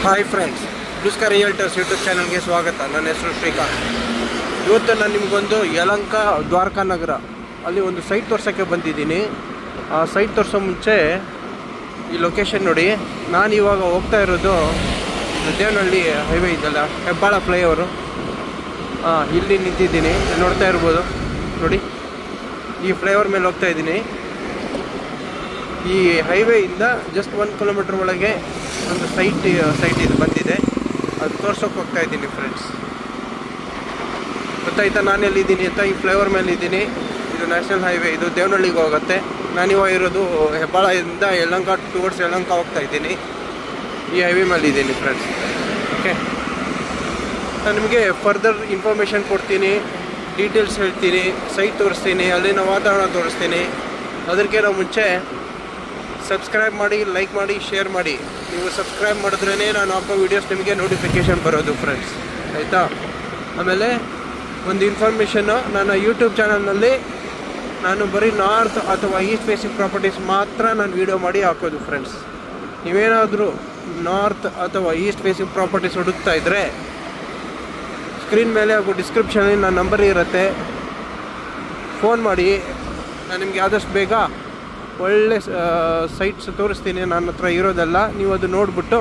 Hi friends, ಬ್ಲೂಸ್ಕೈ realtors YouTube ಚಾನಲ್ಗೆ ಸ್ವಾಗತ. ನನ್ನ ಹೆಸರು ಶ್ರೀಕಾಂತ್. ಇವತ್ತು ನಾನು ನಿಮಗೊಂದು ಯಲಹಂಕ ದ್ವಾರಕಾ ನಗರ ಅಲ್ಲಿ ಒಂದು ಸೈಟ್ ತೋರ್ಸೋಕ್ಕೆ ಬಂದಿದ್ದೀನಿ. ಆ ಸೈಟ್ ತೋರಿಸೋ ಮುಂಚೆ ಈ ಲೊಕೇಶನ್ ನೋಡಿ. ನಾನು ಇವಾಗ ಹೋಗ್ತಾ ಇರೋದು ದೇವನಹಳ್ಳಿ ಹೈವೇ ಇದೆಲ್ಲ, ಹೆಬ್ಬಾಳ ಫ್ಲೈಓವರು, ಇಲ್ಲಿ ನಿಂತಿದ್ದೀನಿ. ನೋಡ್ತಾ ಇರ್ಬೋದು ನೋಡಿ, ಈ ಫ್ಲೈಓವರ್ ಮೇಲೆ ಹೋಗ್ತಾ ಇದ್ದೀನಿ. ಈ ಹೈವೇಯಿಂದ ಜಸ್ಟ್ 1 ಕಿಲೋಮೀಟ್ರ್ ಒಳಗೆ ಒಂದು ಸೈಟ್ ಇದು ಬಂದಿದೆ. ಅದು ತೋರ್ಸೋಕೆ ಹೋಗ್ತಾ ಇದ್ದೀನಿ ಫ್ರೆಂಡ್ಸ್. ಗೊತ್ತಾಯ್ತಾ ನಾನು ಎಲ್ಲಿದ್ದೀನಿ ಅಂತ? ಈ ಫ್ಲೈಓವರ್ ಮೇಲೆ ಇದ್ದೀನಿ. ಇದು ನ್ಯಾಷನಲ್ ಹೈವೇ, ಇದು ದೇವನಹಳ್ಳಿಗೆ ಹೋಗುತ್ತೆ. ನಾನಿವಾಗ ಇರೋದು ಹೆಬ್ಬಾಳದಿಂದ ಯಲಹಂಕ ಟುವರ್ಡ್ಸ್ ಯಲಹಂಕ ಹೋಗ್ತಾ ಇದ್ದೀನಿ. ಈ ಹೈವೇ ಮೇಲೆ ಇದ್ದೀನಿ ಫ್ರೆಂಡ್ಸ್. ಓಕೆ, ನಾನು ನಿಮಗೆ ಫರ್ದರ್ ಇನ್ಫಾರ್ಮೇಷನ್ ಕೊಡ್ತೀನಿ, ಡೀಟೇಲ್ಸ್ ಹೇಳ್ತೀನಿ, ಸೈಟ್ ತೋರಿಸ್ತೀನಿ, ಅಲ್ಲಿನ ವಾತಾವರಣ ತೋರಿಸ್ತೀನಿ. ಅದಕ್ಕಿಂತ ಮುಂಚೆ ಸಬ್ಸ್ಕ್ರೈಬ್ ಮಾಡಿ, ಲೈಕ್ ಮಾಡಿ, ಶೇರ್ ಮಾಡಿ. ನೀವು ಸಬ್ಸ್ಕ್ರೈಬ್ ಮಾಡಿದ್ರೇ ನಾನು ಹಾಕೋ ವೀಡಿಯೋಸ್ ನಿಮಗೆ ನೋಟಿಫಿಕೇಷನ್ ಬರೋದು ಫ್ರೆಂಡ್ಸ್, ಆಯಿತಾ? ಆಮೇಲೆ ಒಂದು ಇನ್ಫಾರ್ಮೇಷನ್ನು, ನನ್ನ ಯೂಟ್ಯೂಬ್ ಚಾನಲ್ನಲ್ಲಿ ನಾನು ಬರೀ ನಾರ್ತ್ ಅಥವಾ ಈಸ್ಟ್ ಫೇಸಿಂಗ್ ಪ್ರಾಪರ್ಟೀಸ್ ಮಾತ್ರ ನಾನು ವೀಡಿಯೋ ಮಾಡಿ ಹಾಕೋದು ಫ್ರೆಂಡ್ಸ್. ನೀವೇನಾದರೂ ನಾರ್ತ್ ಅಥವಾ ಈಸ್ಟ್ ಫೇಸಿಂಗ್ ಪ್ರಾಪರ್ಟೀಸ್ ಹುಡುಕ್ತಾ ಇದ್ದರೆ ಸ್ಕ್ರೀನ್ ಮೇಲೆ ಹಾಗೂ ಡಿಸ್ಕ್ರಿಪ್ಷನಲ್ಲಿ ನನ್ನ ನಂಬರ್ ಇರುತ್ತೆ, ಫೋನ್ ಮಾಡಿ. ನಾನು ನಿಮ್ಗೆ ಆದಷ್ಟು ಬೇಗ ಒಳ್ಳೆ ಸೈಟ್ಸ್ ತೋರಿಸ್ತೀನಿ. ನನ್ನ ಹತ್ರ ಇರೋದೆಲ್ಲ ನೀವು ಅದು ನೋಡಿಬಿಟ್ಟು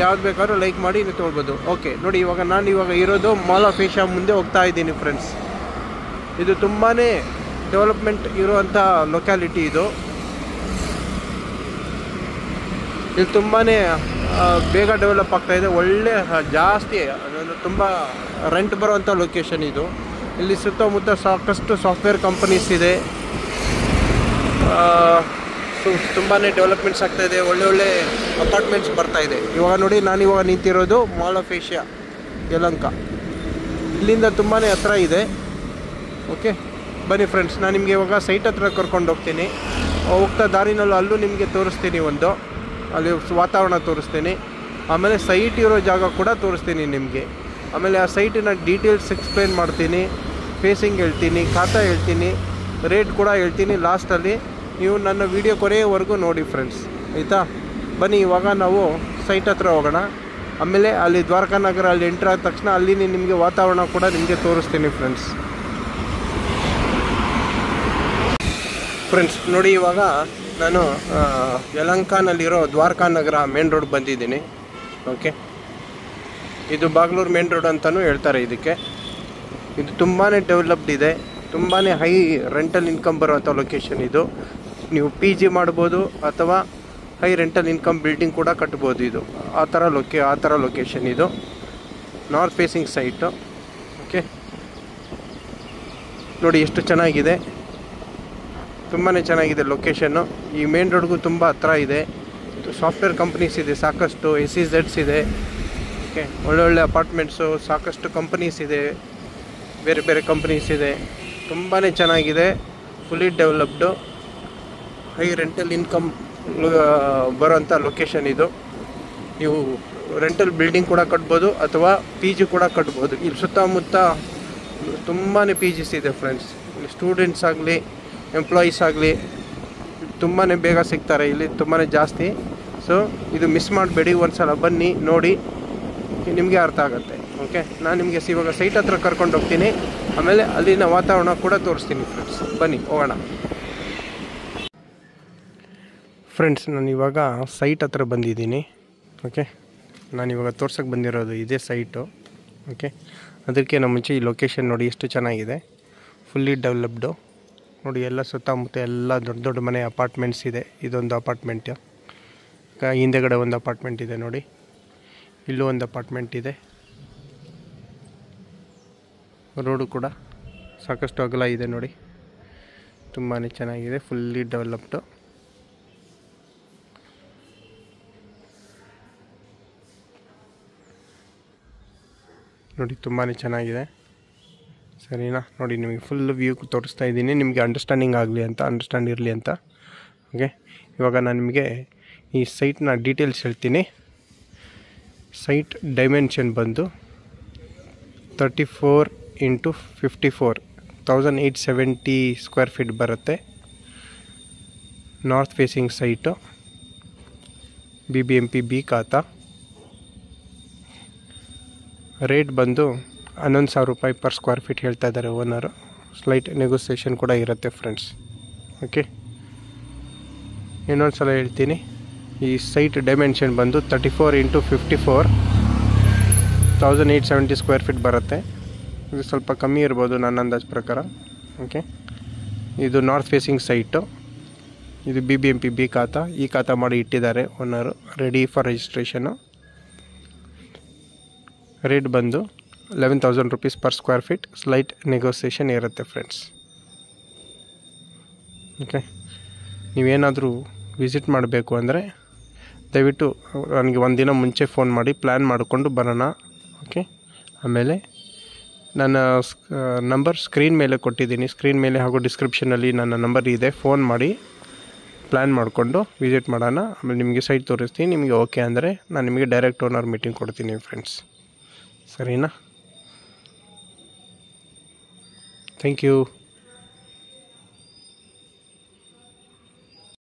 ಯಾವ್ದು ಬೇಕಾದ್ರೂ ಲೈಕ್ ಮಾಡಿ ನೀವು ತೊಗೊಳ್ಬೋದು. ಓಕೆ ನೋಡಿ, ನಾನು ಇವಾಗ ಇರೋದು ಮಾಲ್ ಆಫ್ ಏಷ್ಯಾ ಮುಂದೆ ಹೋಗ್ತಾ ಇದ್ದೀನಿ ಫ್ರೆಂಡ್ಸ್. ಇದು ತುಂಬಾ ಡೆವಲಪ್ಮೆಂಟ್ ಇರುವಂಥ ಲೊಕ್ಯಾಲಿಟಿ. ಇದು ತುಂಬಾ ಬೇಗ ಡೆವಲಪ್ ಆಗ್ತಾಯಿದೆ. ಒಳ್ಳೆ ಜಾಸ್ತಿ ತುಂಬ ರೆಂಟ್ ಬರುವಂಥ ಲೊಕೇಶನ್ ಇದು. ಇಲ್ಲಿ ಸುತ್ತಮುತ್ತ ಸಾಕಷ್ಟು ಸಾಫ್ಟ್ವೇರ್ ಕಂಪನೀಸ್ ಇದೆ. ತುಂಬಾ ಡೆವಲಪ್ಮೆಂಟ್ಸ್ ಆಗ್ತಾಯಿದೆ. ಒಳ್ಳೆ ಅಪಾರ್ಟ್ಮೆಂಟ್ಸ್ ಬರ್ತಾಯಿದೆ. ಇವಾಗ ನೋಡಿ, ನಾನಿವಾಗ ನಿಂತಿರೋದು ಮಾಲ್ ಆಫ್ ಏಷ್ಯಾ ಯಲಹಂಕ. ಇಲ್ಲಿಂದ ತುಂಬಾ ಹತ್ರ ಇದೆ. ಓಕೆ ಬನ್ನಿ ಫ್ರೆಂಡ್ಸ್, ನಾನು ನಿಮಗೆ ಇವಾಗ ಸೈಟ್ ಹತ್ರ ಕರ್ಕೊಂಡು ಹೋಗ್ತೀನಿ. ಹೋಗ್ತಾ ದಾರಿನಲ್ಲೂ ಅಲ್ಲೂ ನಿಮಗೆ ತೋರಿಸ್ತೀನಿ, ಅಲ್ಲಿ ವಾತಾವರಣ ತೋರಿಸ್ತೀನಿ. ಆಮೇಲೆ ಸೈಟ್ ಇರೋ ಜಾಗ ಕೂಡ ತೋರಿಸ್ತೀನಿ ನಿಮಗೆ. ಆಮೇಲೆ ಆ ಸೈಟಿನ ಡೀಟೇಲ್ಸ್ ಎಕ್ಸ್ಪ್ಲೇನ್ ಮಾಡ್ತೀನಿ, ಫೇಸಿಂಗ್ ಹೇಳ್ತೀನಿ, ಖಾತಾ ಹೇಳ್ತೀನಿ, ರೇಟ್ ಕೂಡ ಹೇಳ್ತೀನಿ. ಲಾಸ್ಟಲ್ಲಿ ನೀವು ನನ್ನ ವಿಡಿಯೋ ಕೊನೆಯವರೆಗೂ ನೋಡಿ ಫ್ರೆಂಡ್ಸ್, ಆಯಿತಾ? ಬನ್ನಿ ಇವಾಗ ನಾವು ಸೈಟ್ ಹತ್ರ ಹೋಗೋಣ. ಆಮೇಲೆ ಅಲ್ಲಿ ದ್ವಾರಕಾ ನಗರ ಅಲ್ಲಿ ಎಂಟ್ರ್ ಆದ ತಕ್ಷಣ ಅಲ್ಲಿ ನಿಮಗೆ ವಾತಾವರಣ ಕೂಡ ನಿಮಗೆ ತೋರಿಸ್ತೀನಿ ಫ್ರೆಂಡ್ಸ್. ನೋಡಿ, ಇವಾಗ ನಾನು ಯಲಹಂಕನಲ್ಲಿರೋ ದ್ವಾರಕಾ ನಗರ ಮೇನ್ ರೋಡ್ ಬಂದಿದ್ದೀನಿ. ಓಕೆ, ಇದು ಬಾಗ್ಲೂರು ಮೇನ್ ರೋಡ್ ಅಂತಲೂ ಹೇಳ್ತಾರೆ ಇದಕ್ಕೆ. ಇದು ತುಂಬಾ ಡೆವಲಪ್ಡ್ ಇದೆ. ತುಂಬಾ ಹೈ ರೆಂಟಲ್ ಇನ್ಕಮ್ ಬರುವಂಥ ಲೊಕೇಶನ್ ಇದು. ನೀವು PG ಮಾಡ್ಬೋದು ಅಥವಾ ಹೈ ರೆಂಟಲ್ ಇನ್ಕಮ್ ಬಿಲ್ಡಿಂಗ್ ಕೂಡ ಕಟ್ಬೋದು. ಇದು ಆ ಥರ ಲೊಕೇಶನ್. ಇದು ನಾರ್ತ್ ಫೇಸಿಂಗ್ ಸೈಟು. ಓಕೆ ನೋಡಿ ಎಷ್ಟು ಚೆನ್ನಾಗಿದೆ, ತುಂಬಾ ಚೆನ್ನಾಗಿದೆ ಲೊಕೇಶನ್ನು. ಈ ಮೇನ್ ರೋಡ್ಗೂ ತುಂಬ ಹತ್ರ ಇದೆ. ಸಾಫ್ಟ್ವೇರ್ ಕಂಪ್ನೀಸ್ ಇದೆ ಸಾಕಷ್ಟು, SEZs ಇದೆ. ಓಕೆ, ಒಳ್ಳೊಳ್ಳೆ ಅಪಾರ್ಟ್ಮೆಂಟ್ಸು, ಸಾಕಷ್ಟು ಕಂಪನೀಸ್ ಇದೆ, ಬೇರೆ ಕಂಪ್ನೀಸ್ ಇದೆ. ತುಂಬಾ ಚೆನ್ನಾಗಿದೆ, fully developed, high rental income ಬರೋಂಥ ಲೊಕೇಶನ್ ಇದು. ನೀವು ರೆಂಟಲ್ ಬಿಲ್ಡಿಂಗ್ ಕೂಡ ಕಟ್ಬೋದು ಅಥವಾ PG ಕೂಡ ಕಟ್ಬೋದು. ಇಲ್ಲಿ ಸುತ್ತಮುತ್ತ ತುಂಬಾ PGs ಇದೆ ಫ್ರೆಂಡ್ಸ್. ಇಲ್ಲಿ ಸ್ಟೂಡೆಂಟ್ಸ್ ಆಗಲಿ, ಎಂಪ್ಲಾಯೀಸ್ ಆಗಲಿ ತುಂಬಾ ಬೇಗ ಸಿಗ್ತಾರೆ. ಇಲ್ಲಿ ತುಂಬಾ ಜಾಸ್ತಿ. ಸೊ ಇದು ಮಿಸ್ ಮಾಡಬೇಡಿ, ಒಂದು ಸಲ ಬನ್ನಿ ನೋಡಿ, ನಿಮಗೆ ಅರ್ಥ ಆಗುತ್ತೆ. ಓಕೆ, ನಾನು ನಿಮಗೆ ಇವಾಗ ಸೈಟ್ ಹತ್ರ ಕರ್ಕೊಂಡು ಹೋಗ್ತೀನಿ. ಆಮೇಲೆ ಅಲ್ಲಿನ ವಾತಾವರಣ ಕೂಡ ತೋರಿಸ್ತೀನಿ ಫ್ರೆಂಡ್ಸ್. ಬನ್ನಿ ಹೋಗೋಣ ಫ್ರೆಂಡ್ಸ್. ನಾನು ಇವಾಗ ಸೈಟ್ ಹತ್ರ ಬಂದಿದ್ದೀನಿ. ಓಕೆ, ನಾನಿವಾಗ ತೋರ್ಸೋಕ್ಕೆ ಬಂದಿರೋದು ಇದೇ ಸೈಟು. ಓಕೆ, ಅದಕ್ಕೆ ನಮ್ಮ ಮುಂಚೆ ಈ ಲೊಕೇಶನ್ ನೋಡಿ ಎಷ್ಟು ಚೆನ್ನಾಗಿದೆ, ಫುಲ್ಲಿ ಡೆವಲಪ್ಡು ನೋಡಿ. ಎಲ್ಲ ಸುತ್ತಮುತ್ತ ಎಲ್ಲ ದೊಡ್ಡ ಮನೆ ಅಪಾರ್ಟ್ಮೆಂಟ್ಸ್ ಇದೆ. ಇದೊಂದು ಅಪಾರ್ಟ್ಮೆಂಟ್, ಹಿಂದೆಗಡೆ ಒಂದು ಅಪಾರ್ಟ್ಮೆಂಟ್ ಇದೆ ನೋಡಿ, ಇಲ್ಲೂ ಒಂದು ಅಪಾರ್ಟ್ಮೆಂಟ್ ಇದೆ. ರೋಡು ಕೂಡ ಸಾಕಷ್ಟು ಅಗಲ ಇದೆ ನೋಡಿ, ತುಂಬಾ ಚೆನ್ನಾಗಿದೆ, ಫುಲ್ಲಿ ಡೆವಲಪ್ಡು. ನೋಡಿ ತುಂಬಾ ಚೆನ್ನಾಗಿದೆ, ಸರಿನಾ? ನೋಡಿ ನಿಮಗೆ ಫುಲ್ ವ್ಯೂ ತೋರಿಸ್ತಾ ಇದ್ದೀನಿ, ನಿಮಗೆ ಅಂಡರ್ಸ್ಟ್ಯಾಂಡ್ ಇರಲಿ ಅಂತ. ಓಕೆ, ಇವಾಗ ನಾನು ನಿಮಗೆ ಈ ಸೈಟ್ನ ಡೀಟೇಲ್ಸ್ ಹೇಳ್ತೀನಿ. ಸೈಟ್ ಡೈಮೆನ್ಷನ್ ಬಂದು 34 × 54 1870 ಸ್ಕ್ವೇರ್ ಫೀಟ್ ಬರುತ್ತೆ. North facing site, BBMP B ಖಾತಾ. ರೇಟ್ ಬಂದು 11,000 ರೂಪಾಯಿ ಪರ್ ಸ್ಕ್ವೇರ್ ಫೀಟ್ ಹೇಳ್ತಾ ಇದ್ದಾರೆ ಓನರು. ಸ್ಲೈಟ್ ನೆಗೋಸಿಯೇಷನ್ ಕೂಡ ಇರುತ್ತೆ ಫ್ರೆಂಡ್ಸ್. ಓಕೆ, ಇನ್ನೊಂದು ಸಲ ಹೇಳ್ತೀನಿ, ಈ ಸೈಟ್ ಡೈಮೆನ್ಷನ್ ಬಂದು 34 × 54 1870 ಸ್ಕ್ವೇರ್ ಫೀಟ್ ಬರುತ್ತೆ. ಇದು ಸ್ವಲ್ಪ ಕಮ್ಮಿ ಇರ್ಬೋದು ನನ್ನ ಅಂದಾಜು ಪ್ರಕಾರ. ಓಕೆ, ಇದು ನಾರ್ತ್ ಫೇಸಿಂಗ್ ಸೈಟು. ಇದು BBMP B ಖಾತಾ, ಈ ಖಾತಾ ಮಾಡಿ ಇಟ್ಟಿದ್ದಾರೆ owner, ready for registration. Rate ಬಂದು 11,000 rupees per square feet. Slight negotiation ಇರುತ್ತೆ ಫ್ರೆಂಡ್ಸ್. ಓಕೆ, ನೀವೇನಾದರೂ ವಿಸಿಟ್ ಮಾಡಬೇಕು ಅಂದರೆ ದಯವಿಟ್ಟು ನನಗೆ ಒಂದು ದಿನ ಮುಂಚೆ ಫೋನ್ ಮಾಡಿ ಪ್ಲ್ಯಾನ್ ಮಾಡಿಕೊಂಡು ಬರೋಣ. ಓಕೆ, ಆಮೇಲೆ ನನ್ನ ನಂಬರ್ ಸ್ಕ್ರೀನ್ ಮೇಲೆ ಕೊಟ್ಟಿದ್ದೀನಿ, ಸ್ಕ್ರೀನ್ ಮೇಲೆ ಹಾಗೂ ಡಿಸ್ಕ್ರಿಪ್ಷನಲ್ಲಿ ನನ್ನ ನಂಬರ್ ಇದೆ. ಫೋನ್ ಮಾಡಿ ಪ್ಲ್ಯಾನ್ ಮಾಡಿಕೊಂಡು ವಿಸಿಟ್ ಮಾಡೋಣ. ಆಮೇಲೆ ನಿಮಗೆ ಸೈಟ್ ತೋರಿಸ್ತೀನಿ. ನಿಮಗೆ ಓಕೆ ಅಂದರೆ ನಾನು ನಿಮಗೆ ಡೈರೆಕ್ಟ್ ಓನರ್ ಮೀಟಿಂಗ್ ಕೊಡ್ತೀನಿ ಫ್ರೆಂಡ್ಸ್. ಸರಿನಾ? Thank you.